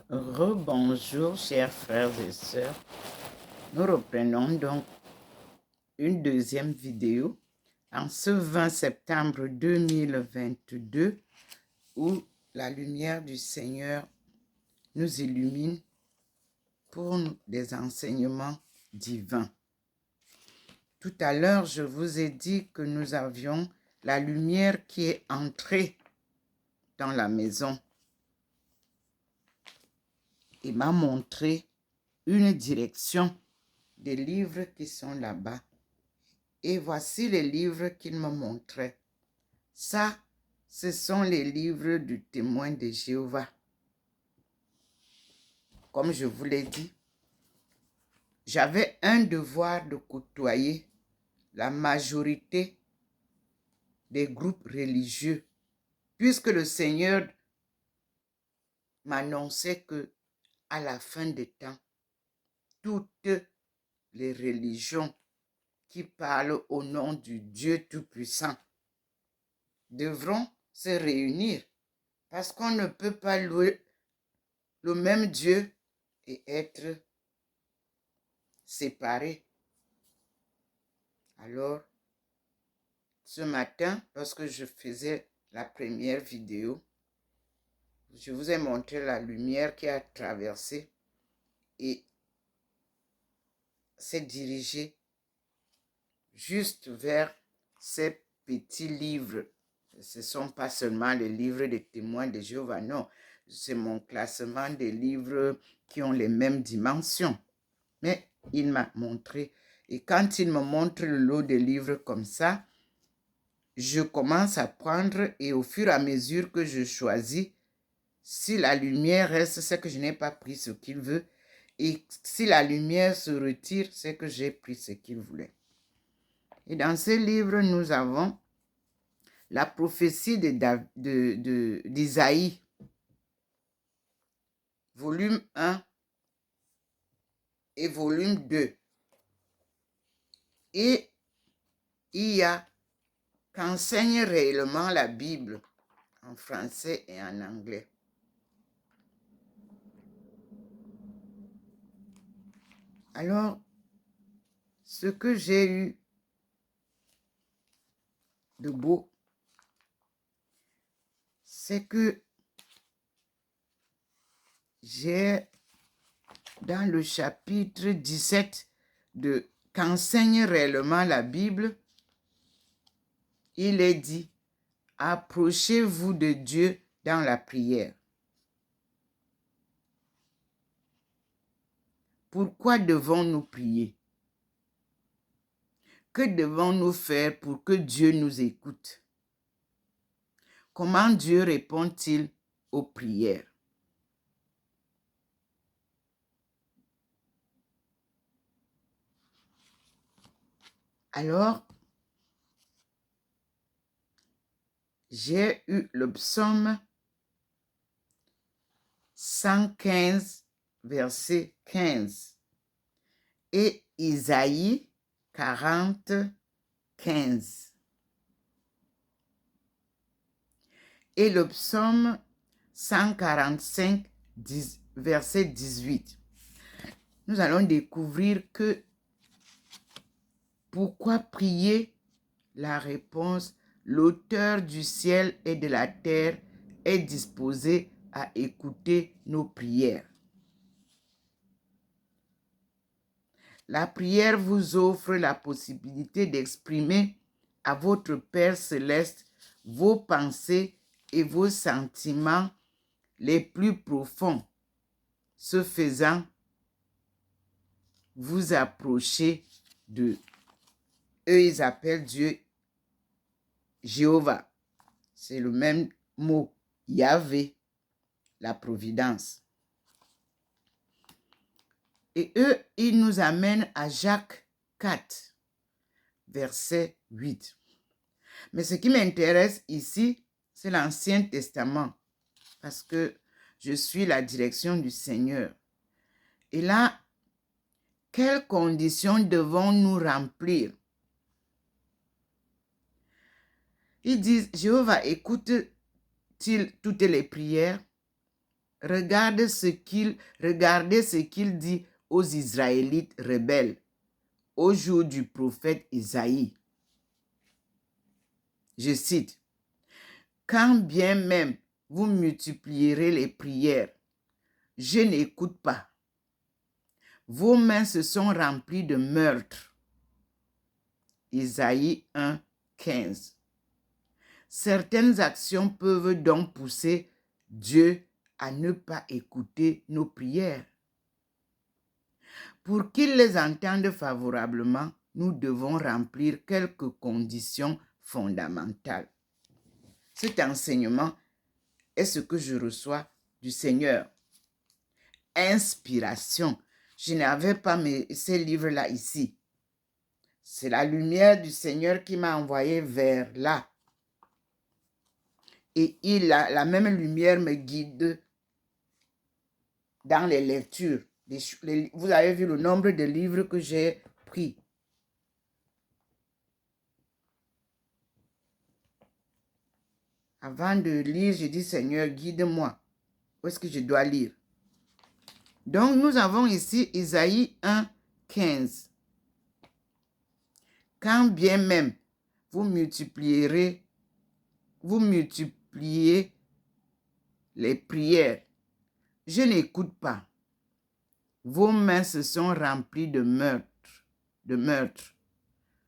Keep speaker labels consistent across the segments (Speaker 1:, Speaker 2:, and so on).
Speaker 1: Rebonjour, chers frères et sœurs. Nous reprenons donc une deuxième vidéo en ce 20 septembre 2022 où la lumière du Seigneur nous illumine pour des enseignements divins. Tout à l'heure, je vous ai dit que nous avions la lumière qui est entrée dans la maison et m'a montré une direction des livres qui sont là-bas. Et voici les livres qu'il me montrait. Ça, ce sont les livres du témoin de Jéhovah. Comme je vous l'ai dit, j'avais un devoir de côtoyer la majorité des groupes religieux, puisque le Seigneur m'annonçait que à la fin des temps, toutes les religions qui parlent au nom du Dieu Tout-Puissant devront se réunir parce qu'on ne peut pas louer le même Dieu et être séparés. Alors, ce matin, lorsque je faisais la première vidéo, je vous ai montré la lumière qui a traversé et s'est dirigée juste vers ces petits livres. Ce ne sont pas seulement les livres des témoins de Jéhovah, non. C'est mon classement des livres qui ont les mêmes dimensions. Mais il m'a montré. Et quand il me montre le lot de livres comme ça, je commence à prendre et au fur et à mesure que je choisis, si la lumière reste, c'est que je n'ai pas pris ce qu'il veut. Et si la lumière se retire, c'est que j'ai pris ce qu'il voulait. Et dans ce livre, nous avons la prophétie d'Isaïe, volume 1 et volume 2. Et il y a qu'enseigne réellement la Bible en français et en anglais. Alors, ce que j'ai eu de beau, c'est que j'ai dans le chapitre 17 de qu'enseigne réellement la Bible, il est dit, approchez-vous de Dieu dans la prière. Pourquoi devons-nous prier? Que devons-nous faire pour que Dieu nous écoute? Comment Dieu répond-il aux prières? Alors, j'ai eu le psaume 115, verset 15, et Isaïe 40, 15. Et le psaume 145, verset 18. Nous allons découvrir que pourquoi prier? La réponse, l'auteur du ciel et de la terre est disposé à écouter nos prières. La prière vous offre la possibilité d'exprimer à votre Père céleste vos pensées et vos sentiments les plus profonds. Ce faisant, vous approchez de eux, ils appellent Dieu Jéhovah. C'est le même mot, Yahvé, la providence. Et eux, ils nous amènent à Jacques 4, verset 8. Mais ce qui m'intéresse ici, c'est l'Ancien Testament, parce que je suis la direction du Seigneur. Et là, quelles conditions devons-nous remplir? Ils disent, Jéhovah écoute-t-il toutes les prières? Regardez ce qu'il dit aux Israélites rebelles au jour du prophète Isaïe. Je cite, « Quand bien même vous multiplierez les prières, je n'écoute pas. Vos mains se sont remplies de meurtres. » Isaïe 1, 15. Certaines actions peuvent donc pousser Dieu à ne pas écouter nos prières. Pour qu'il les entende favorablement, nous devons remplir quelques conditions fondamentales. Cet enseignement est ce que je reçois du Seigneur. Inspiration. Je n'avais pas ces livres-là ici. C'est la lumière du Seigneur qui m'a envoyé vers là. Et la même lumière me guide dans les lectures. Vous avez vu le nombre de livres que j'ai pris. Avant de lire, je dis, Seigneur, guide-moi. Où est-ce que je dois lire? Donc, nous avons ici Isaïe 1, 15. Quand bien même vous multipliez les prières, je n'écoute pas. Vos mains se sont remplies de meurtres.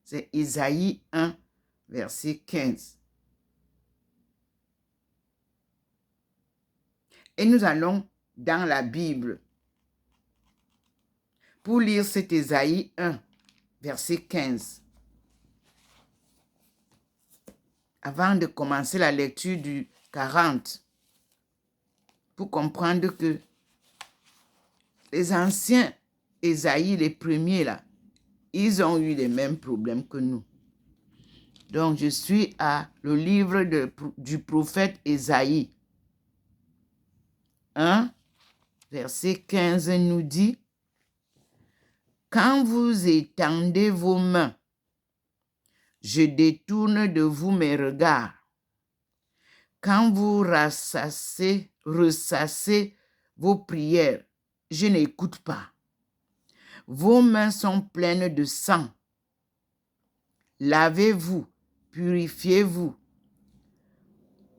Speaker 1: C'est Isaïe 1, verset 15. Et nous allons dans la Bible pour lire cet Isaïe 1, verset 15. Avant de commencer la lecture du 40, pour comprendre que les anciens Isaïe, les premiers là, ils ont eu les mêmes problèmes que nous. Donc, je suis à le livre du prophète Isaïe. 1, verset 15 nous dit, « Quand vous étendez vos mains, je détourne de vous mes regards. Quand vous ressassez vos prières, je n'écoute pas. Vos mains sont pleines de sang. Lavez-vous, purifiez-vous.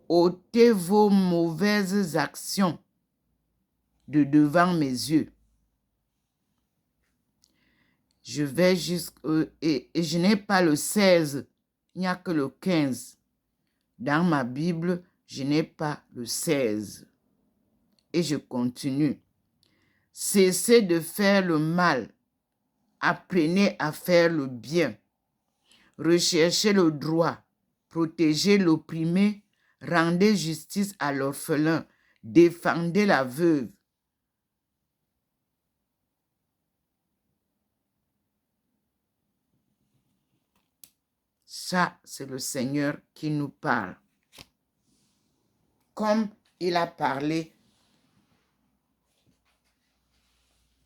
Speaker 1: Ôtez vos mauvaises actions de devant mes yeux. » Je vais et je n'ai pas le 16, il n'y a que le 15. Dans ma Bible, je n'ai pas le 16. Et je continue. Cessez de faire le mal. Apprenez à faire le bien. Recherchez le droit. Protégez l'opprimé. Rendez justice à l'orphelin. Défendez la veuve. Ça, c'est le Seigneur qui nous parle. Comme il a parlé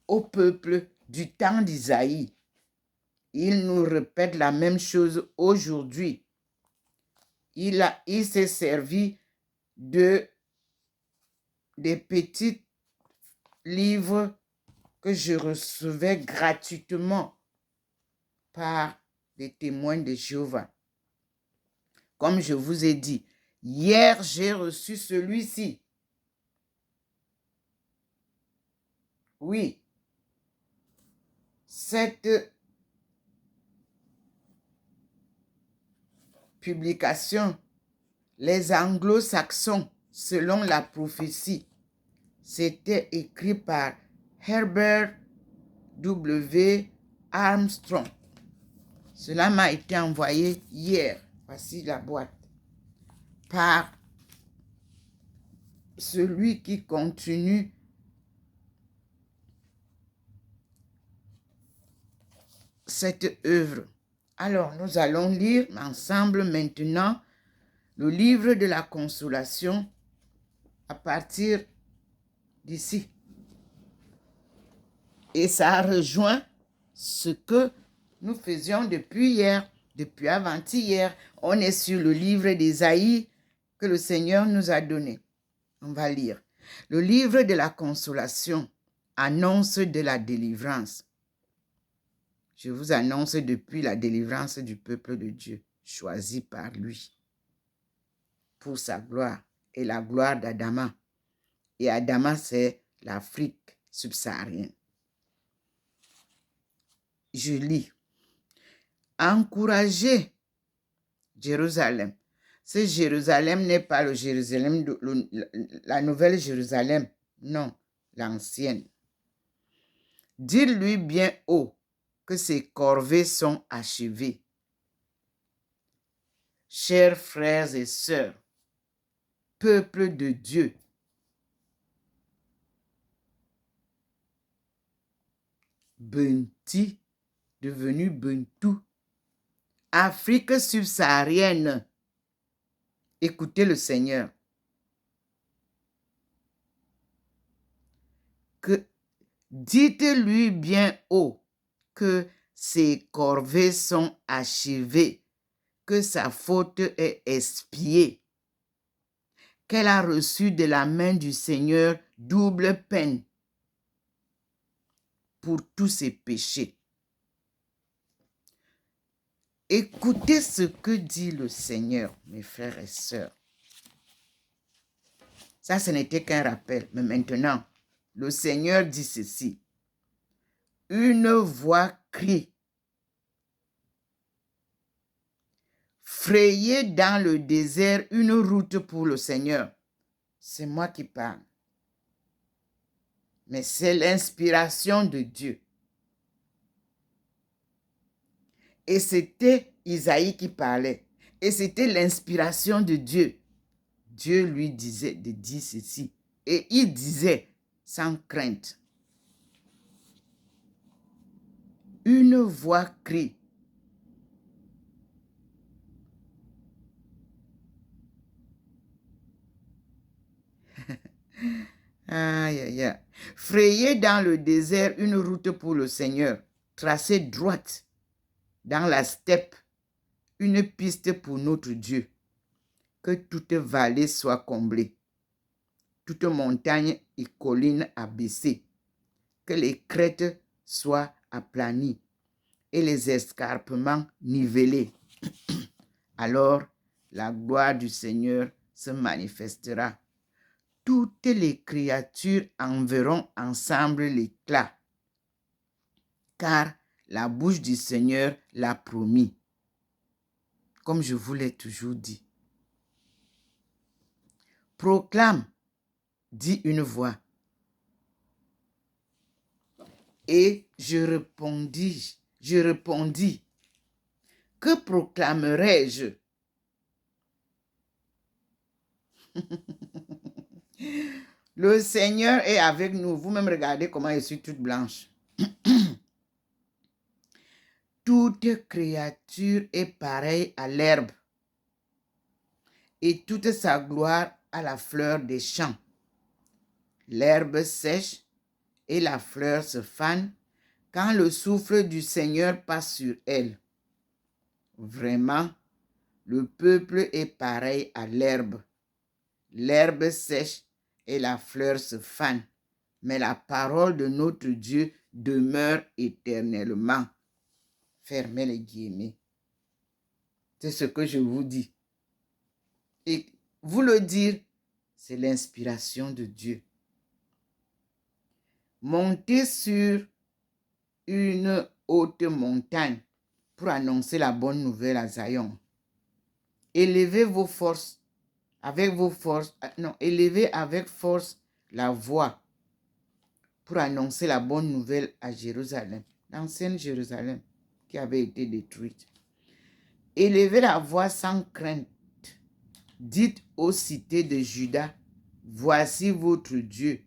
Speaker 1: au peuple du temps d'Isaïe, il nous répète la même chose aujourd'hui. Il s'est servi des petits livres que je recevais gratuitement par des témoins de Jéhovah. Comme je vous ai dit, hier j'ai reçu celui-ci. Oui, cette publication, les anglo-saxons, selon la prophétie, c'était écrit par Herbert W. Armstrong. Cela m'a été envoyé hier. Voici la boîte. Par celui qui continue cette œuvre. Alors, nous allons lire ensemble maintenant le livre de la consolation à partir d'ici. Et ça rejoint ce que nous faisions depuis hier, depuis avant-hier. On est sur le livre d'Ésaïe que le Seigneur nous a donné. On va lire. Le livre de la consolation annonce de la délivrance. Je vous annonce depuis la délivrance du peuple de Dieu, choisi par lui, pour sa gloire et la gloire d'Adama. Et Adama, c'est l'Afrique subsaharienne. Je lis. Encouragez Jérusalem. Ce Jérusalem n'est pas le Jérusalem, la nouvelle Jérusalem. Non, l'ancienne. Dites-lui bien haut que ses corvées sont achevées. Chers frères et sœurs, peuple de Dieu, Benti, devenu Bentou, Afrique subsaharienne, écoutez le Seigneur. Que dites-lui bien haut que ses corvées sont achevées, que sa faute est expiée, qu'elle a reçu de la main du Seigneur double peine pour tous ses péchés. Écoutez ce que dit le Seigneur, mes frères et sœurs. Ça, ce n'était qu'un rappel, mais maintenant, le Seigneur dit ceci. Une voix crie. Frayez dans le désert une route pour le Seigneur. C'est moi qui parle. Mais c'est l'inspiration de Dieu. Et c'était Isaïe qui parlait. Et c'était l'inspiration de Dieu. Dieu lui disait de dire ceci. Et il disait sans crainte. Une voix crie. Aïe, aïe, aïe. Frayez dans le désert une route pour le Seigneur. Tracez droite dans la steppe une piste pour notre Dieu. Que toute vallée soit comblée. Toute montagne et colline abaissée. Que les crêtes soient aplanies et les escarpements nivelés. Alors, la gloire du Seigneur se manifestera. Toutes les créatures en verront ensemble l'éclat, car la bouche du Seigneur l'a promis, comme je vous l'ai toujours dit. Proclame, dit une voix. Et je répondis, que proclamerai-je? Le Seigneur est avec nous. Vous-même regardez comment je suis toute blanche. Toute créature est pareille à l'herbe et toute sa gloire à la fleur des champs. L'herbe sèche et la fleur se fane quand le souffle du Seigneur passe sur elle. Vraiment, le peuple est pareil à l'herbe. L'herbe sèche et la fleur se fane, mais la parole de notre Dieu demeure éternellement. Fermez les guillemets. C'est ce que je vous dis. Et vous le dire, c'est l'inspiration de Dieu. Montez sur une haute montagne pour annoncer la bonne nouvelle à Zion. Élevez vos forces avec vos forces, non, élevez avec force la voix pour annoncer la bonne nouvelle à Jérusalem, l'ancienne Jérusalem qui avait été détruite. Élevez la voix sans crainte. Dites aux cités de Juda, voici votre Dieu.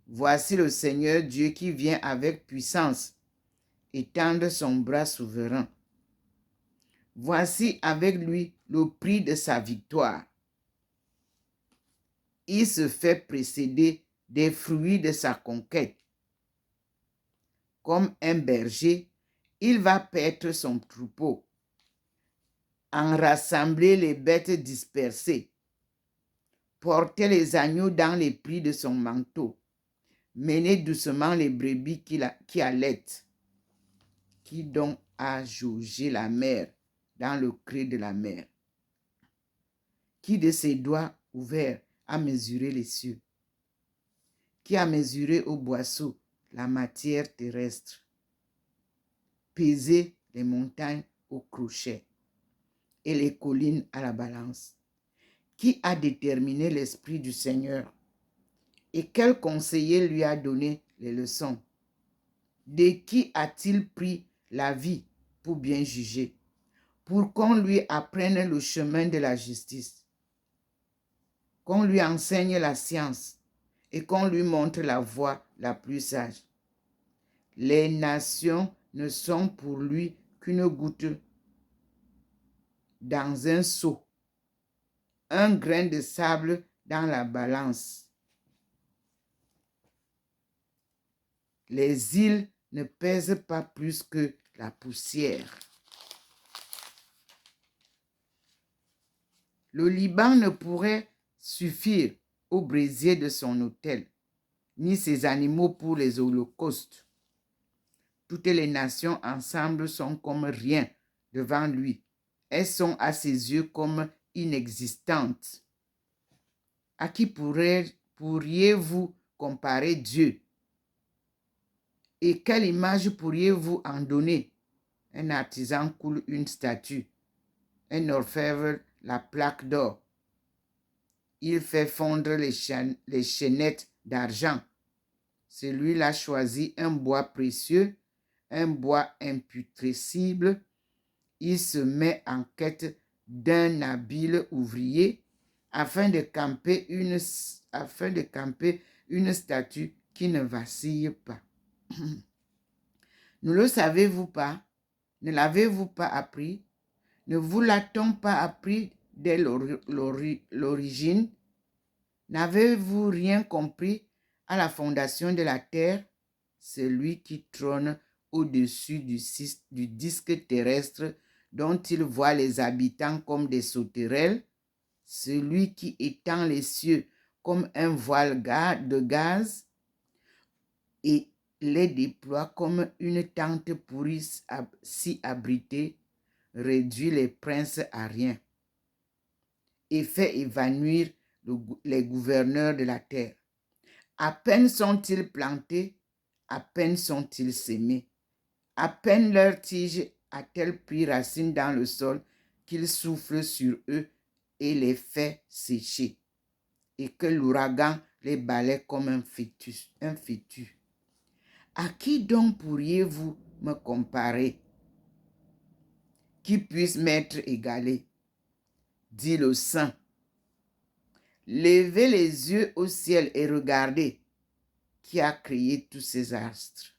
Speaker 1: Voici le Seigneur Dieu qui vient avec puissance et tendre son bras souverain. Voici avec lui le prix de sa victoire. Il se fait précéder des fruits de sa conquête. Comme un berger, il va paître son troupeau, en rassembler les bêtes dispersées, portait les agneaux dans les plis de son manteau, menait doucement les brebis qui allaitent. Qui donc a jaugé la mer dans le creux de la mer? Qui de ses doigts ouverts a mesuré les cieux? Qui a mesuré au boisseau la matière terrestre? Pesé les montagnes au crochet et les collines à la balance? Qui a déterminé l'esprit du Seigneur? Et quel conseiller lui a donné les leçons? De qui a-t-il pris la vie pour bien juger, pour qu'on lui apprenne le chemin de la justice, qu'on lui enseigne la science et qu'on lui montre la voie la plus sage? Les nations ne sont pour lui qu'une goutte dans un seau, un grain de sable dans la balance. Les îles ne pèsent pas plus que la poussière. Le Liban ne pourrait suffire au brasier de son autel, ni ses animaux pour les holocaustes. Toutes les nations ensemble sont comme rien devant lui. Elles sont à ses yeux comme inexistantes. À qui pourriez-vous comparer Dieu? Et quelle image pourriez-vous en donner? Un artisan coule une statue, un orfèvre la plaque d'or. Il fait fondre les chaînettes d'argent. Celui-là choisit un bois précieux, un bois imputrescible. Il se met en quête d'un habile ouvrier afin de camper une statue qui ne vacille pas. Ne le savez-vous pas? Ne l'avez-vous pas appris? Ne vous l'a-t-on pas appris dès l'origine? N'avez-vous rien compris à la fondation de la terre? Celui qui trône au-dessus du disque terrestre, dont il voit les habitants comme des sauterelles, celui qui étend les cieux comme un voile de gaz et les déploie comme une tente pour s'y abriter, réduit les princes à rien et fait évanouir les gouverneurs de la terre. À peine sont-ils plantés, à peine sont-ils sémés, à peine leur tige a-t-elle pris racine dans le sol qu'il souffle sur eux et les fait sécher, et que l'ouragan les balaie comme un fœtus. À qui donc pourriez-vous me comparer? Qui puisse m'être égalé? Dit le Saint. Levez les yeux au ciel et regardez qui a créé tous ces astres.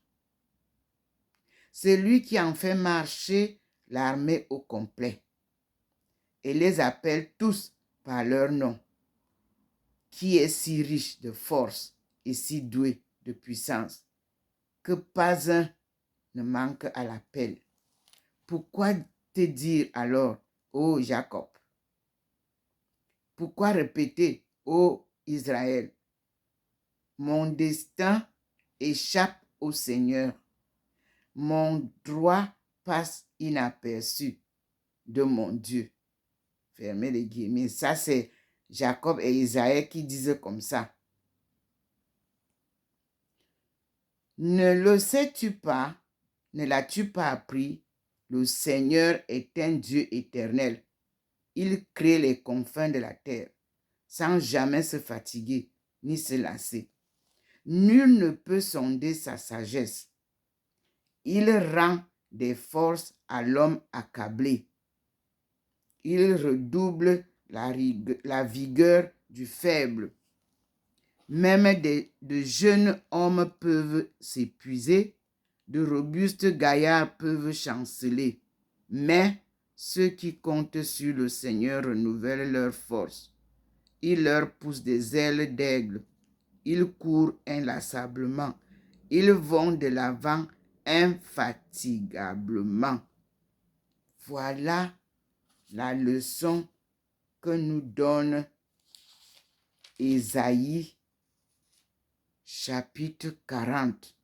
Speaker 1: C'est lui qui en fait marcher l'armée au complet et les appelle tous par leur nom, qui est si riche de force et si doué de puissance que pas un ne manque à l'appel. Pourquoi te dire alors, ô Jacob? Pourquoi répéter, ô Israël? Mon destin échappe au Seigneur. Mon droit passe inaperçu de mon Dieu. Fermez les guillemets. Ça, c'est Jacob et Isaïe qui disent comme ça. Ne le sais-tu pas? Ne l'as-tu pas appris? Le Seigneur est un Dieu éternel. Il crée les confins de la terre sans jamais se fatiguer ni se lasser. Nul ne peut sonder sa sagesse. Il rend des forces à l'homme accablé. Il redouble la vigueur du faible. Même de jeunes hommes peuvent s'épuiser, de robustes gaillards peuvent chanceler. Mais ceux qui comptent sur le Seigneur renouvellent leur force. Il leur pousse des ailes d'aigle. Ils courent inlassablement. Ils vont de l'avant infatigablement. Voilà la leçon que nous donne Ésaïe, chapitre 40,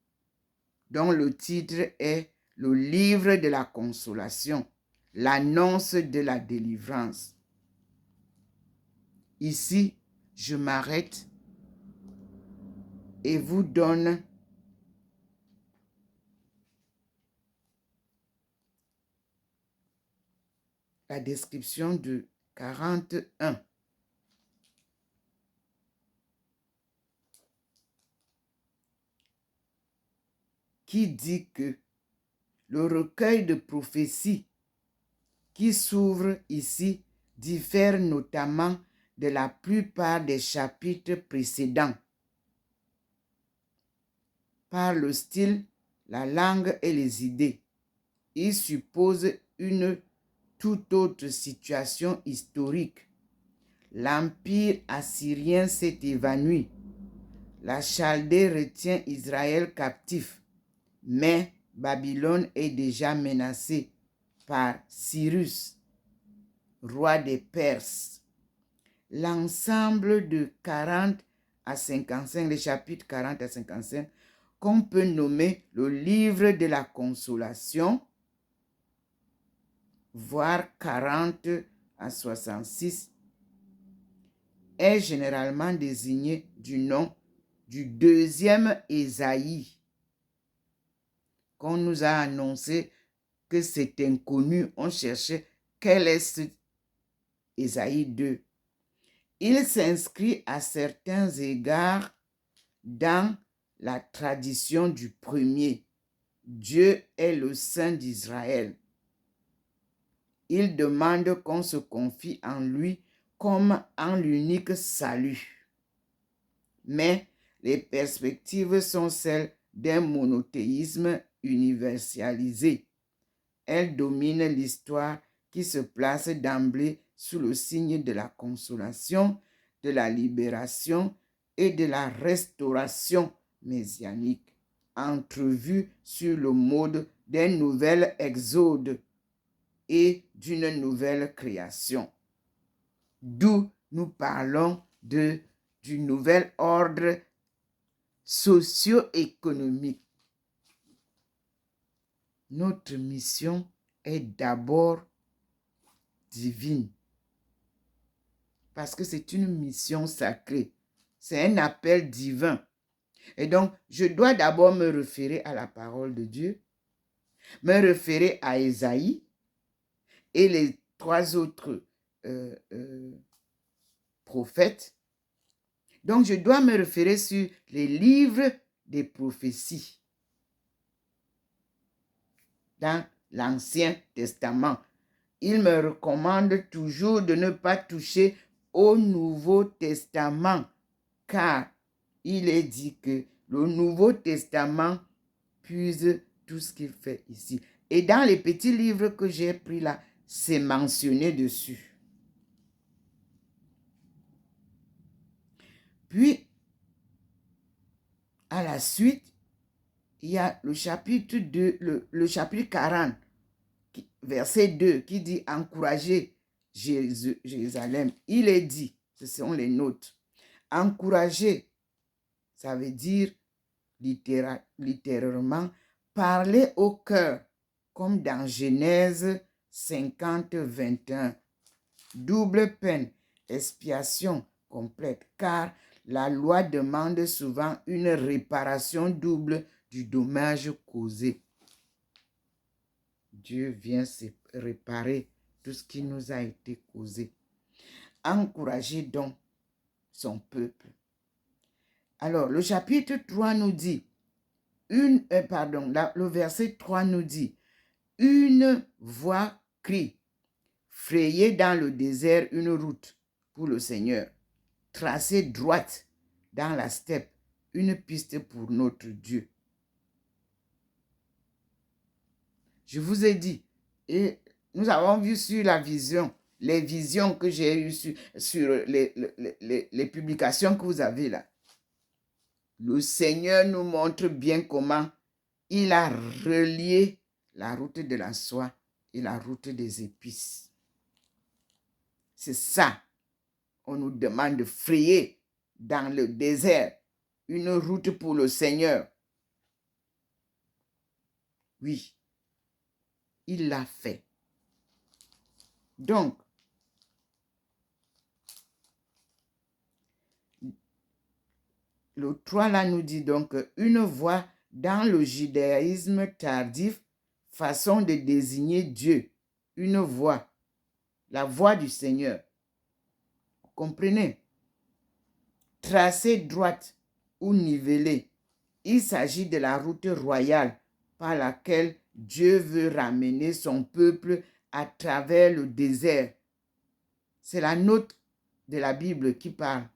Speaker 1: dont le titre est « Le livre de la consolation, l'annonce de la délivrance ». Ici, je m'arrête et vous donne la description de 41. Qui dit que le recueil de prophéties qui s'ouvre ici diffère notamment de la plupart des chapitres précédents par le style, la langue et les idées. Il suppose une toute autre situation historique. L'empire assyrien s'est évanoui. La Chaldée retient Israël captif, mais Babylone est déjà menacée par Cyrus, roi des Perses. L'ensemble de 40 à 55, les chapitres 40 à 55, qu'on peut nommer le livre de la consolation, voire 40 à 66, est généralement désigné du nom du deuxième Ésaïe, qu'on nous a annoncé que c'est inconnu. On cherchait quel est ce Ésaïe 2. Il s'inscrit à certains égards dans la tradition du premier. Dieu est le Saint d'Israël. Il demande qu'on se confie en lui comme en l'unique salut. Mais les perspectives sont celles d'un monothéisme universalisé. Elles dominent l'histoire qui se place d'emblée sous le signe de la consolation, de la libération et de la restauration messianique, entrevue sur le mode d'un nouvel exode et d'une nouvelle création. D'où nous parlons du nouvel ordre socio-économique. Notre mission est d'abord divine, parce que c'est une mission sacrée. C'est un appel divin. Et donc, je dois d'abord me référer à la parole de Dieu, me référer à Ésaïe et les 3 autres prophètes. Donc, je dois me référer sur les livres des prophéties dans l'Ancien Testament. Il me recommande toujours de ne pas toucher au Nouveau Testament, car il est dit que le Nouveau Testament puise tout ce qu'il fait ici. Et dans les petits livres que j'ai pris là, c'est mentionné dessus. Puis, à la suite, il y a le chapitre 2, le chapitre 40, verset 2, qui dit « Encouragez Jérusalem ». Il est dit, ce sont les notes, « Encourager », ça veut dire littéralement « parler au cœur », comme dans Genèse 50, 21. Double peine, expiation complète, car la loi demande souvent une réparation double du dommage causé. Dieu vient se réparer tout ce qui nous a été causé. Encouragez donc son peuple. Alors, le chapitre 3 nous dit, le verset 3 nous dit, une voix crie, frayez dans le désert une route pour le Seigneur, tracez droite dans la steppe une piste pour notre Dieu. Je vous ai dit, et nous avons vu sur la vision, les visions que j'ai eues sur les publications que vous avez là. Le Seigneur nous montre bien comment il a relié la route de la soie et la route des épices. C'est ça. On nous demande de frayer dans le désert, une route pour le Seigneur. Oui, il l'a fait. Donc, le 3 là nous dit donc une voie dans le judaïsme tardif, façon de désigner Dieu. Une voie, la voie du Seigneur. Vous comprenez? Tracée droite ou nivelée. Il s'agit de la route royale par laquelle Dieu veut ramener son peuple à travers le désert. C'est la note de la Bible qui parle.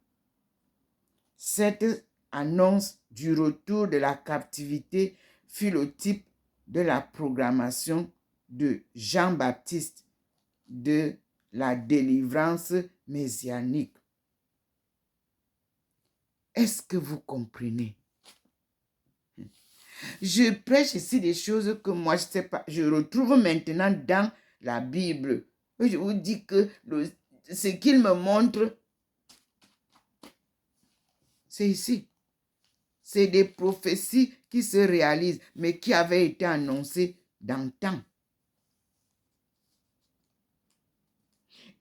Speaker 1: Cette annonce du retour de la captivité fut le type de la programmation de Jean-Baptiste de la délivrance messianique. Est-ce que vous comprenez? Je prêche ici des choses que moi, je ne sais pas. Je retrouve maintenant dans la Bible. Je vous dis que ce qu'il me montre, c'est ici. C'est des prophéties qui se réalisent, mais qui avaient été annoncées dans le temps.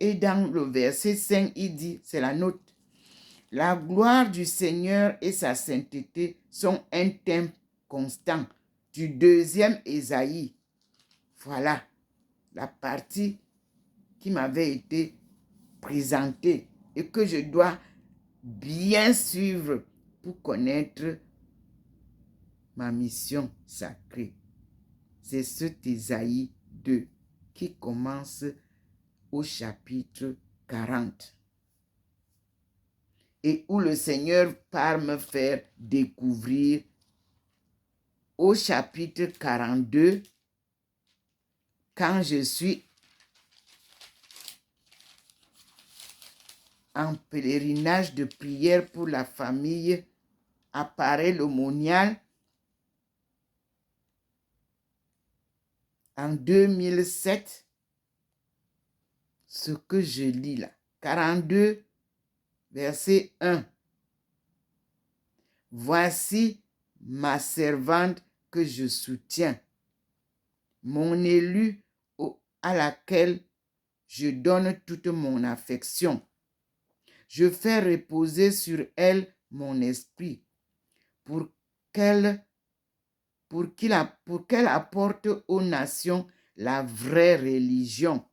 Speaker 1: Et dans le verset 5, il dit, c'est la note, « La gloire du Seigneur et sa sainteté sont un thème constant. » Du 2e Ésaïe. Voilà la partie qui m'avait été présentée et que je dois bien suivre pour connaître ma mission sacrée. C'est cet Ésaïe 2 qui commence au chapitre 40 et où le Seigneur part me faire découvrir au chapitre 42 quand je suis en pèlerinage de prière pour la famille, apparaît le monial en 2007, ce que je lis là, 42, verset 1. « Voici ma servante que je soutiens, mon élue à laquelle je donne toute mon affection. Je fais reposer sur elle mon esprit pour qu'elle apporte aux nations la vraie religion. »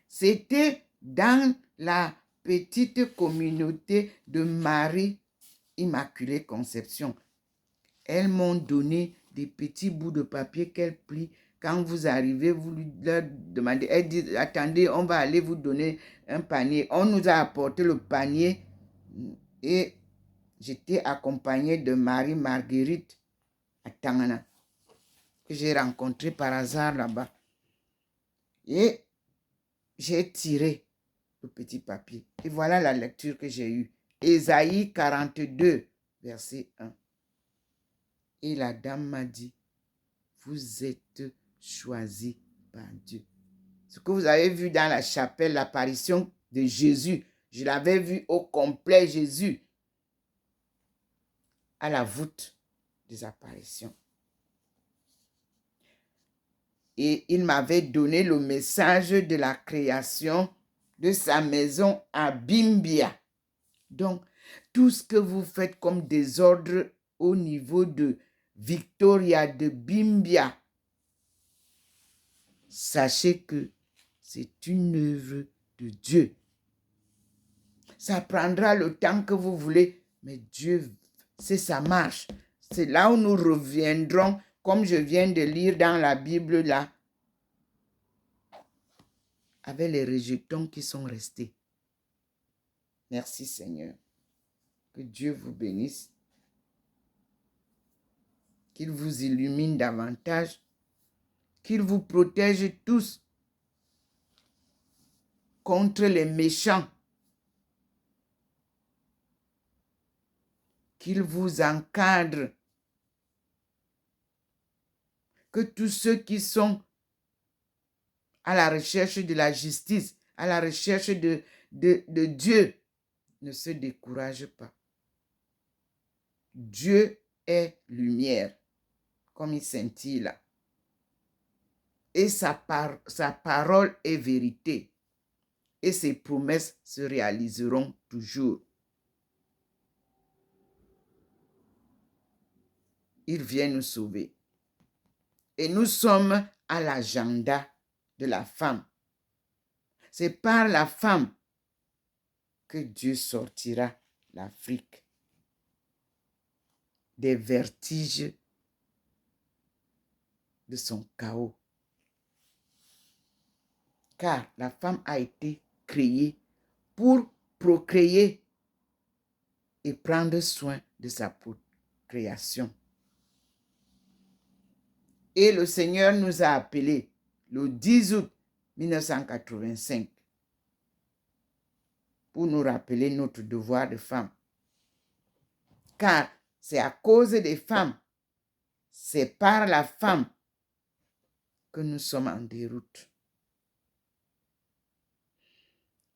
Speaker 1: C'était dans la petite communauté de Marie Immaculée Conception. Elles m'ont donné des petits bouts de papier qu'elles plient. Quand vous arrivez, vous leur demandez, elles disent, attendez, on va aller vous donner un panier. On nous a apporté le panier et j'étais accompagnée de Marie-Marguerite à Tangana, que j'ai rencontrée par hasard là-bas. Et j'ai tiré le petit papier. Et voilà la lecture que j'ai eue. Ésaïe 42, verset 1. Et la dame m'a dit, vous êtes choisis par Dieu. Ce que vous avez vu dans la chapelle, l'apparition de Jésus, je l'avais vu au complet Jésus à la voûte des apparitions. Et il m'avait donné le message de la création de sa maison à Bimbia. Donc, tout ce que vous faites comme désordre au niveau de Victoria de Bimbia, sachez que c'est une œuvre de Dieu. Ça prendra le temps que vous voulez, mais Dieu, c'est sa marche. C'est là où nous reviendrons, comme je viens de lire dans la Bible là, avec les rejetons qui sont restés. Merci Seigneur. Que Dieu vous bénisse. Qu'il vous illumine davantage. Qu'il vous protège tous contre les méchants. Qu'il vous encadre. Que tous ceux qui sont à la recherche de la justice, à la recherche de Dieu, ne se décourage pas. Dieu est lumière, comme il scintille là. Et sa parole est vérité. Et ses promesses se réaliseront toujours. Il vient nous sauver. Et nous sommes à l'agenda de la femme. C'est par la femme que Dieu sortira l'Afrique des vertiges de son chaos. Car la femme a été créée pour procréer et prendre soin de sa procréation. Et le Seigneur nous a appelés le 10 août 1985 pour nous rappeler notre devoir de femme. Car c'est à cause des femmes, c'est par la femme que nous sommes en déroute.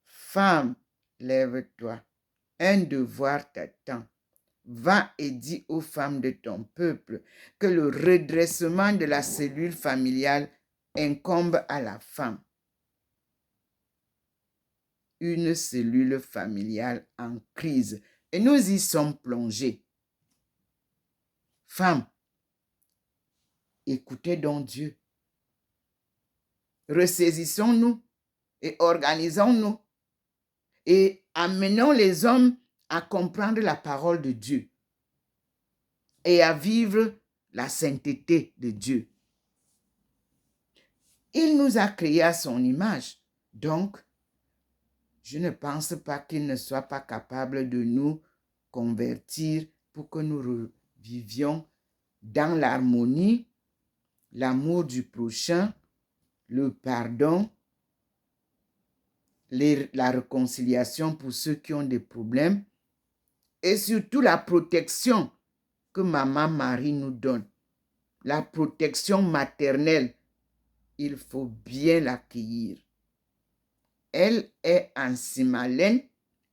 Speaker 1: Femme, lève-toi, un devoir t'attend. Va et dis aux femmes de ton peuple que le redressement de la cellule familiale incombe à la femme. Une cellule familiale en crise. Et nous y sommes plongés. Femmes, écoutez donc Dieu. Ressaisissons-nous et organisons-nous et amenons les hommes à comprendre la parole de Dieu et à vivre la sainteté de Dieu. Il nous a créés à son image. Donc, je ne pense pas qu'il ne soit pas capable de nous convertir pour que nous vivions dans l'harmonie, l'amour du prochain, le pardon, la réconciliation pour ceux qui ont des problèmes et surtout la protection que Maman Marie nous donne. La protection maternelle, il faut bien l'accueillir. Elle est en Simalène,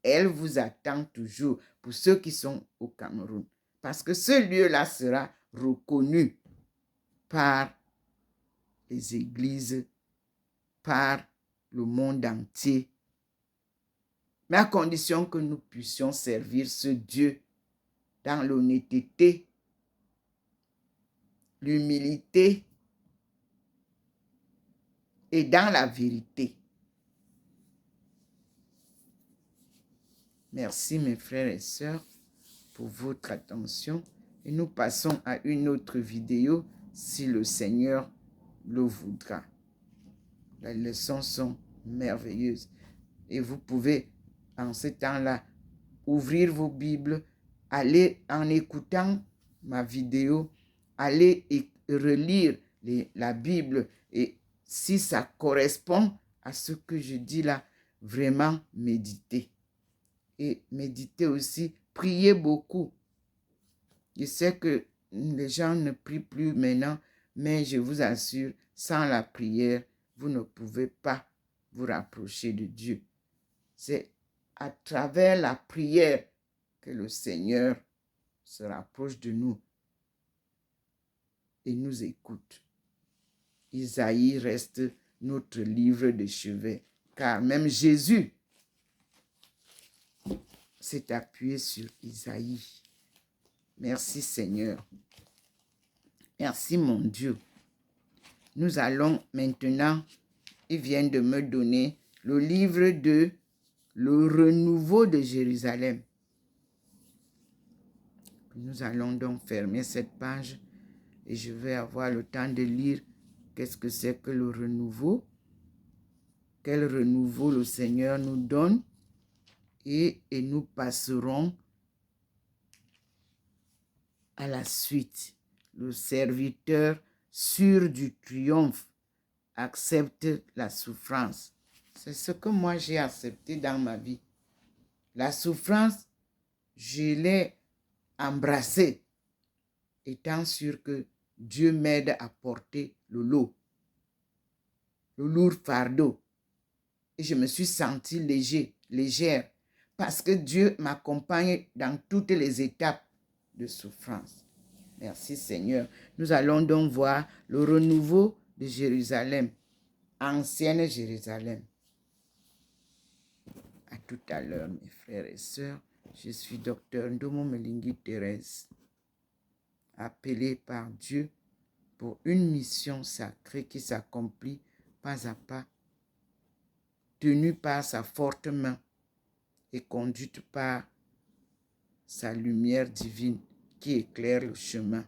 Speaker 1: elle vous attend toujours pour ceux qui sont au Cameroun. Parce que ce lieu-là sera reconnu par les églises, par le monde entier. Mais à condition que nous puissions servir ce Dieu dans l'honnêteté, l'humilité et dans la vérité. Merci mes frères et sœurs pour votre attention et nous passons à une autre vidéo si le Seigneur le voudra. Les leçons sont merveilleuses et vous pouvez en ce temps-là ouvrir vos Bibles, aller en écoutant ma vidéo, aller et relire la Bible et si ça correspond à ce que je dis là, vraiment méditer. Et méditer aussi, prier beaucoup. Je sais que les gens ne prient plus maintenant, mais je vous assure, sans la prière, vous ne pouvez pas vous rapprocher de Dieu. C'est à travers la prière que le Seigneur se rapproche de nous et nous écoute. Isaïe reste notre livre de chevet, car même Jésus s'est appuyé sur Isaïe. Merci Seigneur. Merci mon Dieu. Nous allons maintenant, il vient de me donner le livre de Le renouveau de Jérusalem. Nous allons donc fermer cette page et je vais avoir le temps de lire qu'est-ce que c'est que le renouveau, quel renouveau le Seigneur nous donne et nous passerons à la suite. Le serviteur sûr du triomphe accepte la souffrance. C'est ce que moi j'ai accepté dans ma vie. La souffrance, je l'ai embrassée, étant sûr que Dieu m'aide à porter le lot. le lourd fardeau. Et je me suis sentie légère, parce que Dieu m'accompagne dans toutes les étapes de souffrance. Merci Seigneur. Nous allons donc voir le renouveau de Jérusalem, ancienne Jérusalem. À tout à l'heure, mes frères et sœurs. Je suis docteur Ndomo Melingi Thérèse, appelé par Dieu pour une mission sacrée qui s'accomplit pas à pas, tenue par sa forte main et conduite par sa lumière divine qui éclaire le chemin